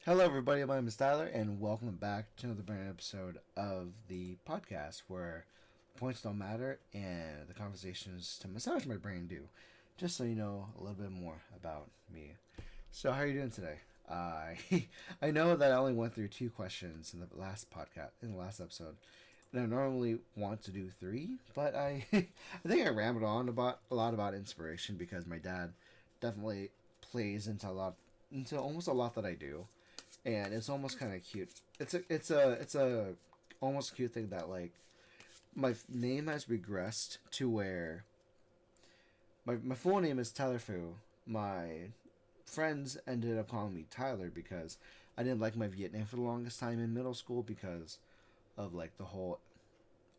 Hello, everybody. My name is Tyler, and welcome back to another brand new episode of the podcast where points don't matter and the conversations to massage my brain do. Just so you know a little bit more about me. So, how are you doing today? I know that I only went through two questions in the last podcast, in the last episode, and I normally want to do three, but I I think I rambled on about a lot about inspiration because my dad definitely plays into almost a lot that I do, and it's almost kind of cute. It's a almost cute thing that like my name has regressed to where my full name is Tyler Fu. My friends ended up calling me Tyler because I didn't like my Viet name for the longest time in middle school because of like the whole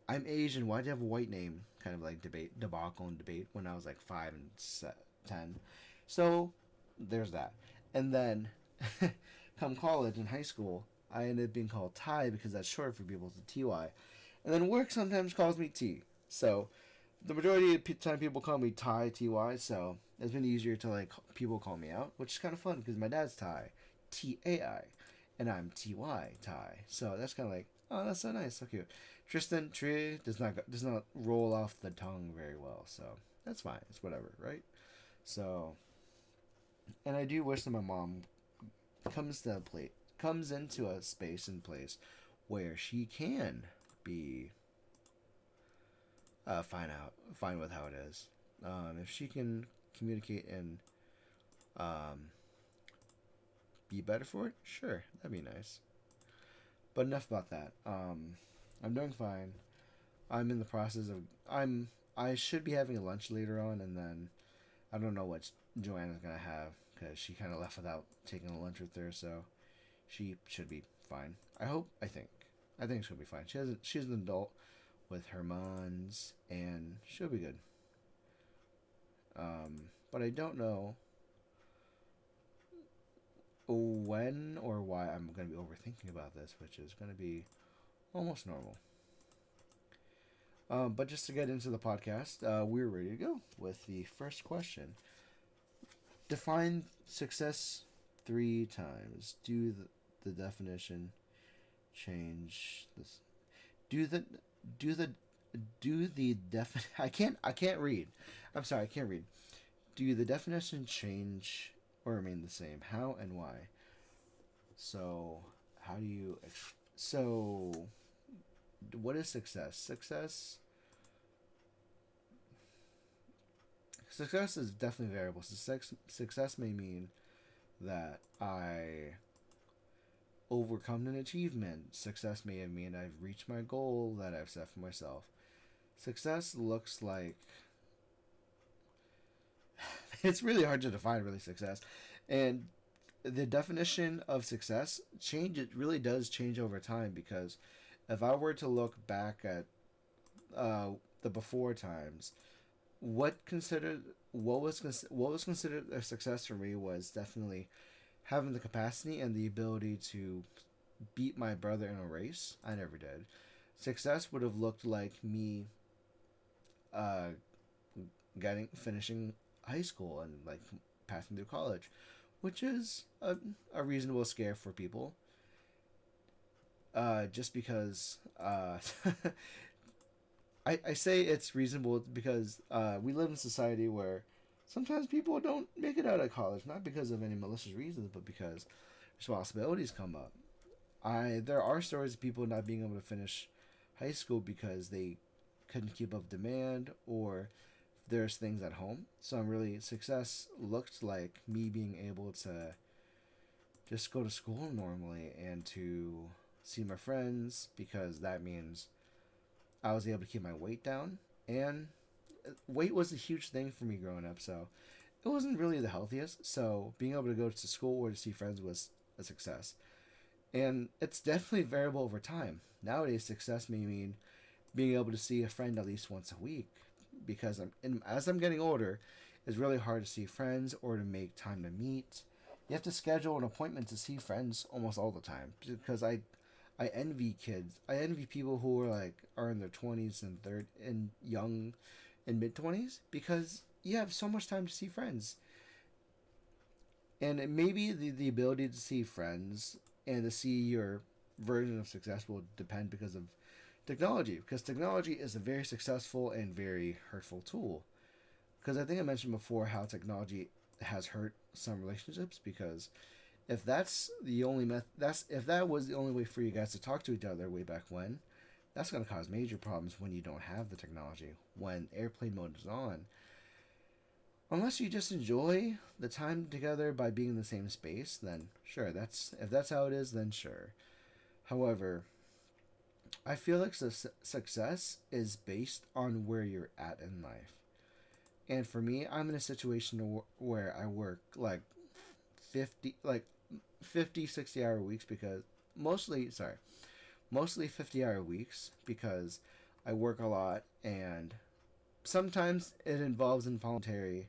I'm Asian, why do you have a white name kind of like debacle and debate when I was like 5 and 10. So there's that. And then come college and high school, I ended up being called Ty because that's short for people to TY. And then work sometimes calls me T. So the majority of the time people call me Ty TY, so it's been easier to like people call me out, which is kind of fun because my dad's Ty, TAI, and I'm TY Ty. So that's kind of like, oh, that's so nice, so cute. Tristan Tree does not roll off the tongue very well, so that's fine. It's whatever, right? So, and I do wish that my mom comes into a space and place where she can be fine with how it is. If she can communicate and um, be better for it, sure, that'd be nice. But enough about that. I'm doing fine. I'm in the process of I should be having a lunch later on, and then I don't know what Joanna's gonna have because she kind of left without taking a lunch with her, so she should be fine. I think she'll be fine. She's an adult with hormones, and she'll be good. But I don't know when or why I'm going to be overthinking about this, which is going to be almost normal. But just to get into the podcast, we're ready to go with the first question. Define success 3 times. The definition change this. Do the do the do the defi- I can't read. I'm sorry, I can't read. Do the definition change or remain the same? How and why? So, how do you so what is success? Success is definitely variable. Success may mean that I overcome an achievement. Success may mean I've reached my goal that I've set for myself. Success looks like it's really hard to define really success, and the definition of success change it really does change over time because if I were to look back at the before times, what was considered a success for me was definitely having the capacity and the ability to beat my brother in a race. I never did. Success would have looked like me uh, getting finishing high school and like passing through college, which is a reasonable scare for people. Just because I say it's reasonable because we live in a society where sometimes people don't make it out of college, not because of any malicious reasons, but because responsibilities come up. There are stories of people not being able to finish high school because they couldn't keep up demand or there's things at home. So I'm really success looked like me being able to just go to school normally and to see my friends because that means I was able to keep my weight down, and weight was a huge thing for me growing up, so it wasn't really the healthiest. So being able to go to school or to see friends was a success. And it's definitely variable over time. Nowadays, success may mean being able to see a friend at least once a week because as I'm getting older, it's really hard to see friends or to make time to meet. You have to schedule an appointment to see friends almost all the time because I envy kids. I envy people who are in their 20s and third and young and mid 20s because you have so much time to see friends. And it maybe the ability to see friends and to see your version of success will depend because of technology. Because technology is a very successful and very hurtful tool. Because I think I mentioned before how technology has hurt some relationships. Because if that's the only that's if that was the only way for you guys to talk to each other way back when, that's going to cause major problems when you don't have the technology. When airplane mode is on, unless you just enjoy the time together by being in the same space, then sure. That's if that's how it is, then sure. However, I feel like success is based on where you're at in life. And for me, I'm in a situation where I work like 50 like 50 60 hour weeks because mostly 50-hour weeks because I work a lot and sometimes it involves involuntary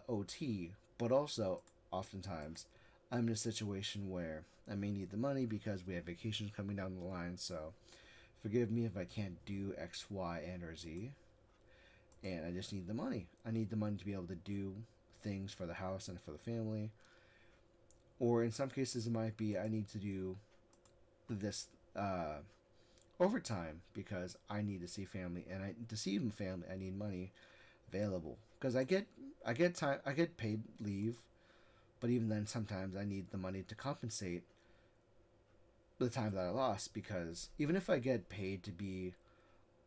OT, but also oftentimes I'm in a situation where I may need the money because we have vacations coming down the line. So forgive me if I can't do X, Y, and or Z. And I just need the money. I need the money to be able to do things for the house and for the family. Or in some cases, it might be I need to do this overtime because I need to see family, and to see family, I need money available because I get paid leave, but even then, sometimes I need the money to compensate the time that I lost because even if I get paid to be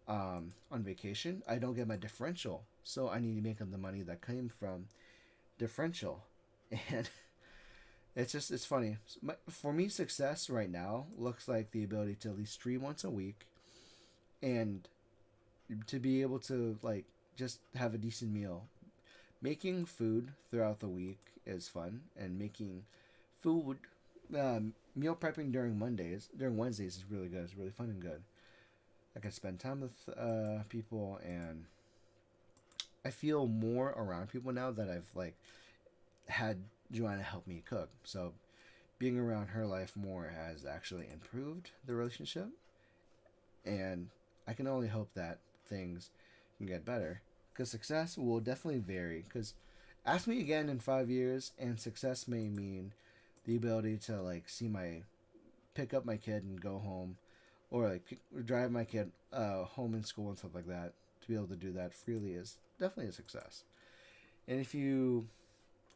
on vacation, I don't get my differential, so I need to make up the money that came from differential, and it's funny. For me, success right now looks like the ability to at least stream once a week and to be able to like just have a decent meal. Making food throughout the week is fun, and making food meal prepping during Wednesdays is really good. It's really fun and good. I can spend time with people, and I feel more around people now that I've like had Joanna help me cook. So being around her life more has actually improved the relationship, and I can only hope that things can get better. Because success will definitely vary. Because ask me again in 5 years, and success may mean the ability to like pick up my kid and go home, or like drive my kid home in school and stuff like that. To be able to do that freely is definitely a success. And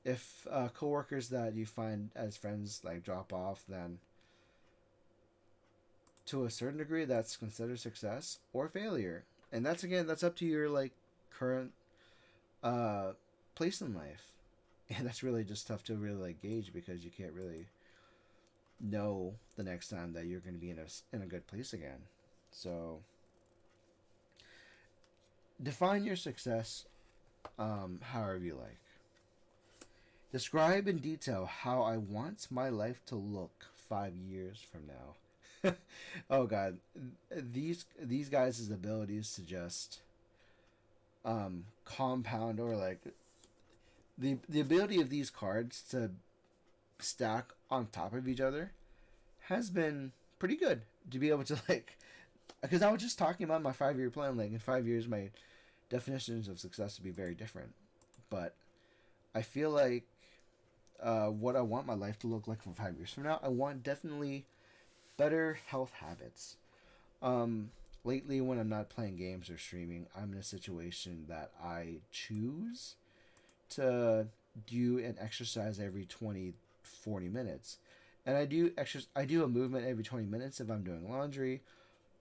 if coworkers that you find as friends like drop off, then to a certain degree that's considered success or failure. And that's up to your like current uh place in life. And that's really just tough to really like gauge because you can't really know the next time that you're going to be in a good place again. So define your success however you like. Describe in detail how I want my life to look 5 years from now. Oh God, these guys' abilities to just compound, or like the ability of these cards to stack on top of each other has been pretty good to be able to like, because I was just talking about my 5 year plan. Like in 5 years, my definitions of success would be very different. But I feel like what I want my life to look like from 5 years from now, I want definitely better health habits. Um, Lately, when I'm not playing games or streaming, I'm in a situation that I choose to do an exercise every 20 40 minutes. And I do a movement every 20 minutes if I'm doing laundry,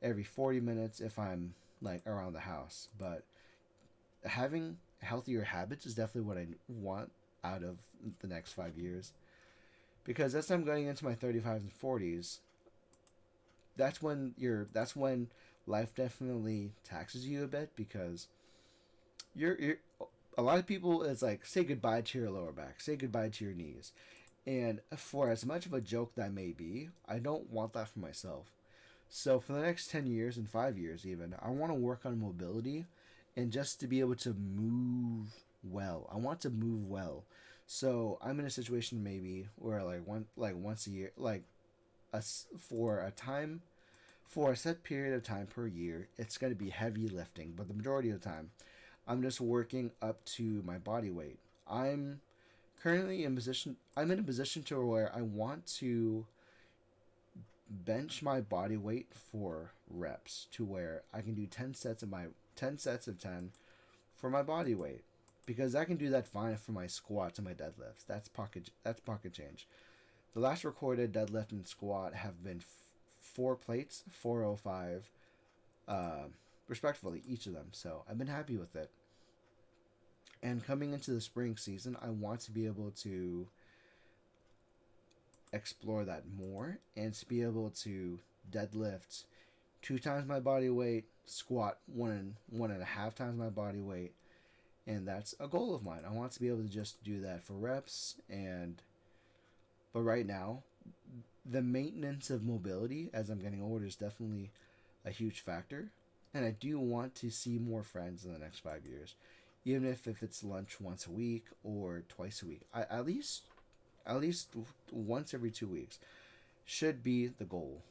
every 40 minutes if I'm like around the house. But having healthier habits is definitely what I want out of the next 5 years. Because as I'm going into my 35s and 40s, that's when life definitely taxes you a bit because you're a lot of people is like say goodbye to your lower back, say goodbye to your knees. And for as much of a joke that may be, I don't want that for myself. So for the next 10 years and 5 years even, I want to work on mobility and just to be able to move well. I want to move well. So I'm in a situation maybe where like once a year, like for a time, for a set period of time per year, it's going to be heavy lifting, but the majority of the time I'm just working up to my body weight. I'm currently in position. I'm in a position to where I want to bench my body weight for reps to where I can do 10 sets of 10 for my body weight, because I can do that fine for my squats and my deadlifts. That's pocket change. The last recorded deadlift and squat have been 4 plates, 405, uh, respectively, each of them. So I've been happy with it. And coming into the spring season, I want to be able to explore that more and to be able to deadlift 2 times my body weight, squat 1.5 times my body weight, and that's a goal of mine. I want to be able to just do that for reps. But right now, the maintenance of mobility as I'm getting older is definitely a huge factor, and I do want to see more friends in the next 5 years, even if it's lunch once a week or twice a week. At least once every 2 weeks should be the goal.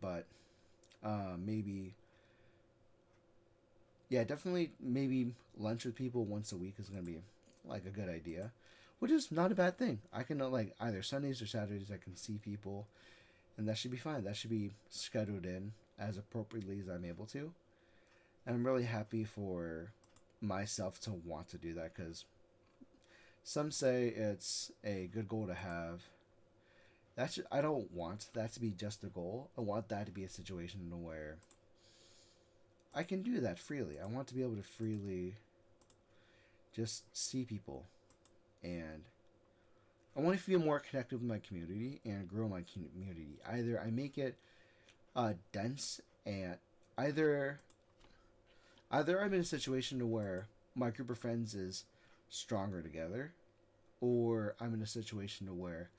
But maybe, yeah, definitely maybe lunch with people once a week is gonna be like a good idea, which is not a bad thing. I can like either Sundays or Saturdays I can see people, and that should be fine. That should be scheduled in as appropriately as I'm able to, and I'm really happy for myself to want to do that, because some say it's a good goal to have. I don't want that to be just a goal. I want that to be a situation where I can do that freely. I want to be able to freely just see people, and I want to feel more connected with my community and grow my community. Either I make it dense, and either I'm in a situation where my group of friends is stronger together, or I'm in a situation where,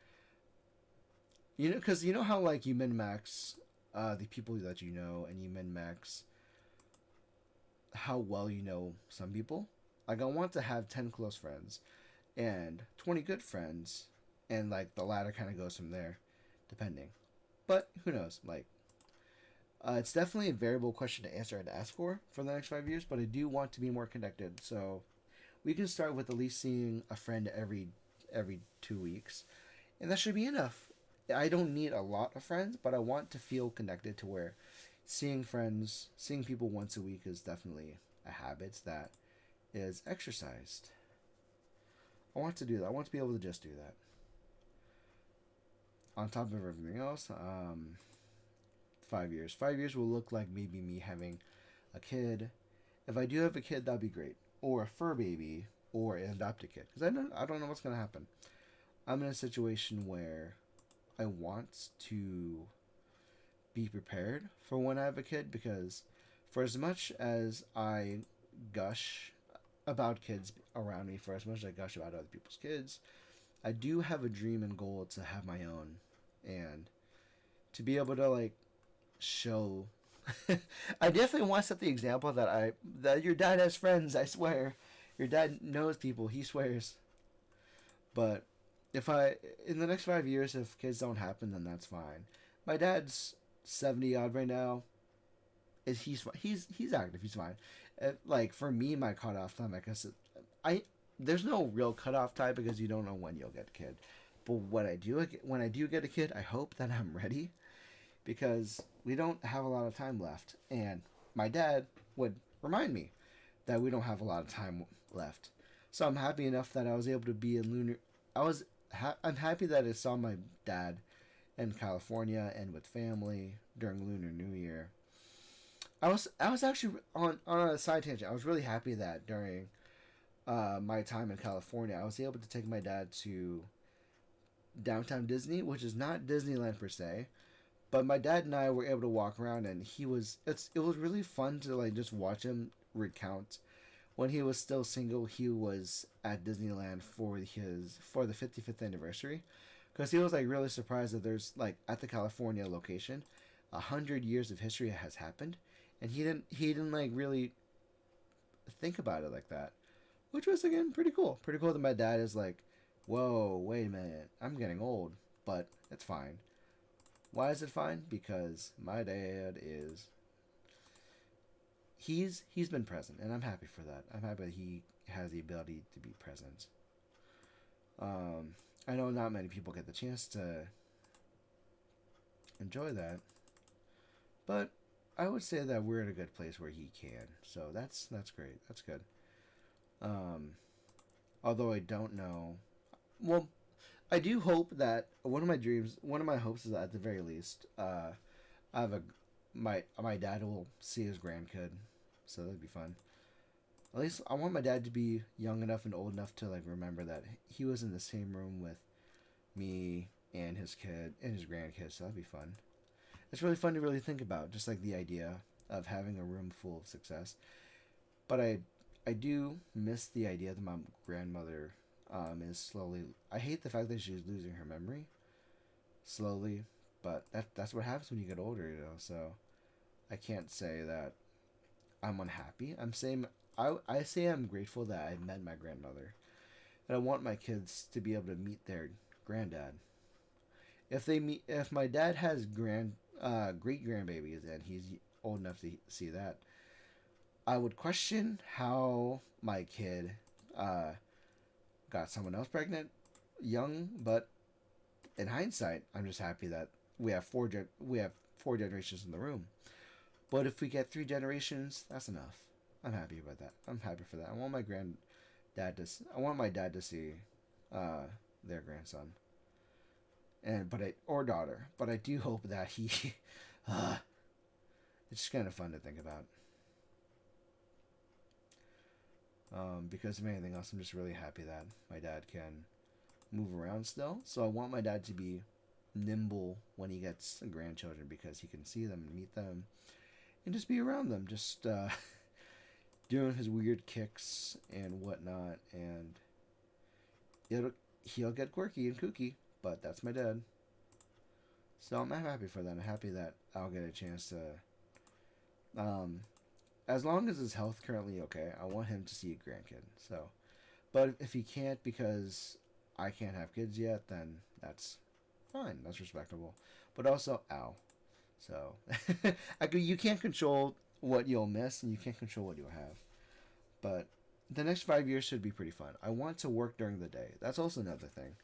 because you know how like you min max the people that you know, and you min max how well you know some people. Like, I want to have 10 close friends and 20 good friends, and like the ladder kind of goes from there, depending. But who knows? Like, it's definitely a variable question to answer and ask for the next 5 years. But I do want to be more connected, so we can start with at least seeing a friend every 2 weeks, and that should be enough. I don't need a lot of friends, but I want to feel connected to where seeing people once a week is definitely a habit that is exercised. I want to do that. I want to be able to just do that. On top of everything else, 5 years. 5 years will look like maybe me having a kid. If I do have a kid, that'd be great. Or a fur baby, or an adopted kid. Because I don't know what's gonna happen. I'm in a situation where I want to be prepared for when I have a kid, because for as much as I gush about kids around me, for as much as I gush about other people's kids, I do have a dream and goal to have my own, and to be able to like show. I definitely want to set the example that your dad has friends. I swear, your dad knows people. He swears. But if I in the next 5 years, if kids don't happen, then that's fine. My dad's 70 odd right now. He's active. He's fine. Like for me, my cutoff time, I guess I there's no real cutoff time, because you don't know when you'll get a kid. But when I do get a kid, I hope that I'm ready, because we don't have a lot of time left, and my dad would remind me that we don't have a lot of time left. So I'm happy enough that I was able to be in lunar. I'm happy that I saw my dad in California and with family during Lunar New Year. I was actually on a side tangent. I was really happy that during my time in California, I was able to take my dad to downtown Disney, which is not Disneyland per se, but my dad and I were able to walk around, and it was really fun to like just watch him recount when he was still single. He was at Disneyland for the 55th anniversary, because he was like really surprised that there's like at the California location 100 years of history has happened, and he didn't like really think about it like that, which was again pretty cool. Pretty cool that my dad is like, whoa, wait a minute, I'm getting old, but it's fine. Why is it fine? Because my dad is he's been present, and I'm happy for that. I'm happy that he has the ability to be present. Um, I know not many people get the chance to enjoy that, but I would say that we're in a good place where he can. So that's great. That's good. Um, Although I don't know. Well, I do hope that one of my hopes is that at the very least, I have a my dad will see his grandkid, so that'd be fun. At least I want my dad to be young enough and old enough to like remember that he was in the same room with me and his kid and his grandkids. So that'd be fun. It's really fun to really think about, just like the idea of having a room full of success. But I do miss the idea that my grandmother is slowly. I hate the fact that she's losing her memory slowly, but that's what happens when you get older, you know. So I can't say that I'm unhappy. I say I'm grateful that I met my grandmother, and I want my kids to be able to meet their granddad. If my dad has great grandbabies and he's old enough to see that, I would question how my kid uh, got someone else pregnant young, but in hindsight, I'm just happy that we have four generations in the room. But if we get three generations, that's enough. I'm happy about that. I'm happy for that. I want my dad to see uh, their grandson or daughter. But I do hope that he. Uh, it's just kind of fun to think about. Because if anything else, I'm just really happy that my dad can move around still. So I want my dad to be nimble when he gets grandchildren because he can see them and meet them and just be around them, just doing his weird kicks and whatnot. And it'll he'll get quirky and kooky, but that's my dad. So I'm happy for that. I'm happy that I'll get a chance to. As long as his health currently okay, I want him to see a grandkid. So, but if he can't because I can't have kids yet, then that's fine. That's respectable. But also, ow. So, you can't control what you'll miss, and you can't control what you'll have. But the next 5 years should be pretty fun. I want to work during the day. That's also another thing.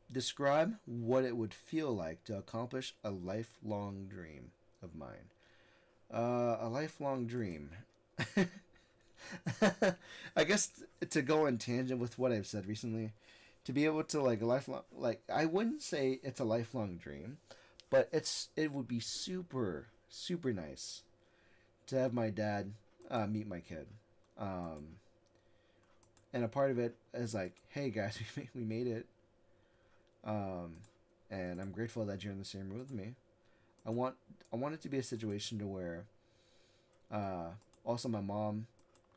Describe what it would feel like to accomplish a lifelong dream of mine. A lifelong dream. I guess to go on tangent with what I've said recently, to be able to like a lifelong I wouldn't say it's a lifelong dream, but it would be super nice to have my dad meet my kid, um, and a part of it is like, hey guys, we made it, um, and I'm grateful that you're in the same room with me. I want I want it to be a situation to where uh, also my mom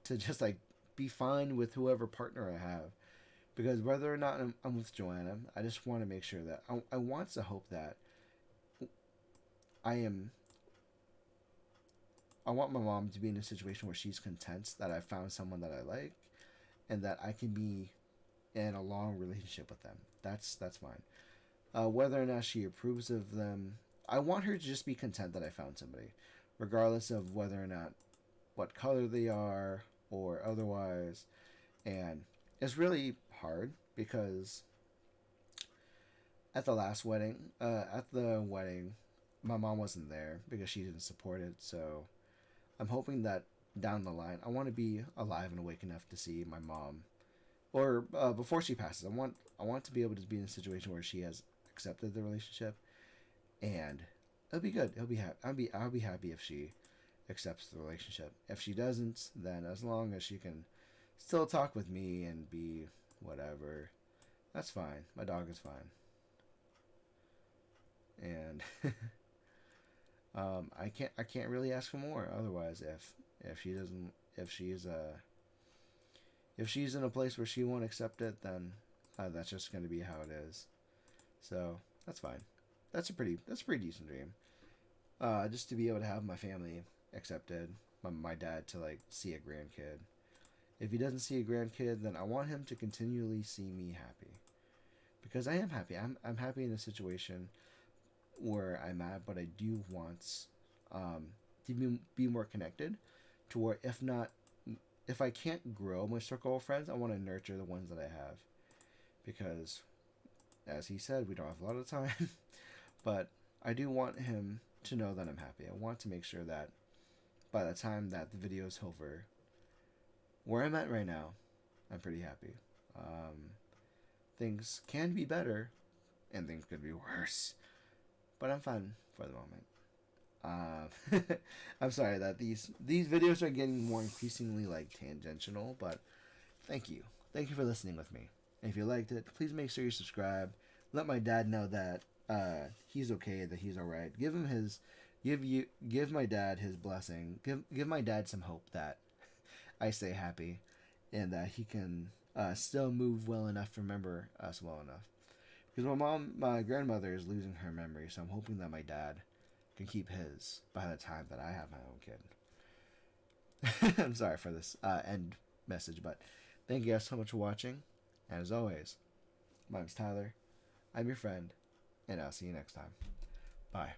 to just like be fine with whoever partner I have. Because whether or not I'm with Joanna, I just want to make sure that I want to hope that I am. I want my mom to be in a situation where she's content that I found someone that I like, and that I can be in a long relationship with them. That's fine. Whether or not she approves of them, I want her to just be content that I found somebody, regardless of whether or not what color they are or otherwise. And it's really hard because at the wedding, my mom wasn't there because she didn't support it. So I'm hoping that down the line, I want to be alive and awake enough to see my mom, or before she passes. I want to be able to be in a situation where she has accepted the relationship, and it'll be good. I'll be happy if she accepts the relationship. If she doesn't, then as long as she can still talk with me and be whatever, that's fine. My dog is fine, and I can't really ask for more. Otherwise, if she doesn't if she's in a place where she won't accept it, then that's just going to be how it is. So that's fine. That's a pretty decent dream. Just to be able to have my family accepted, my dad to like see a grandkid. If he doesn't see a grandkid, then I want him to continually see me happy, because I am happy. I'm happy in a situation where I'm at, but I do want to be more connected to where, if not, if I can't grow my circle of friends, I want to nurture the ones that I have, because, as he said, we don't have a lot of time. But I do want him to know that I'm happy. I want to make sure that by the time that the video is over, where I'm at right now, I'm pretty happy. Um, Things can be better, and things could be worse, but I'm fine for the moment. I'm sorry that these videos are getting more increasingly like tangential, but thank you for listening with me. And if you liked it, please make sure you subscribe. Let my dad know that he's okay, that he's all right. Give my dad his blessing. Give my dad some hope that I stay happy, and that he can still move well enough to remember us well enough. Because my grandmother is losing her memory, so I'm hoping that my dad can keep his by the time that I have my own kid. I'm sorry for this end message, but thank you guys so much for watching. And as always, my name's Tyler. I'm your friend, and I'll see you next time. Bye.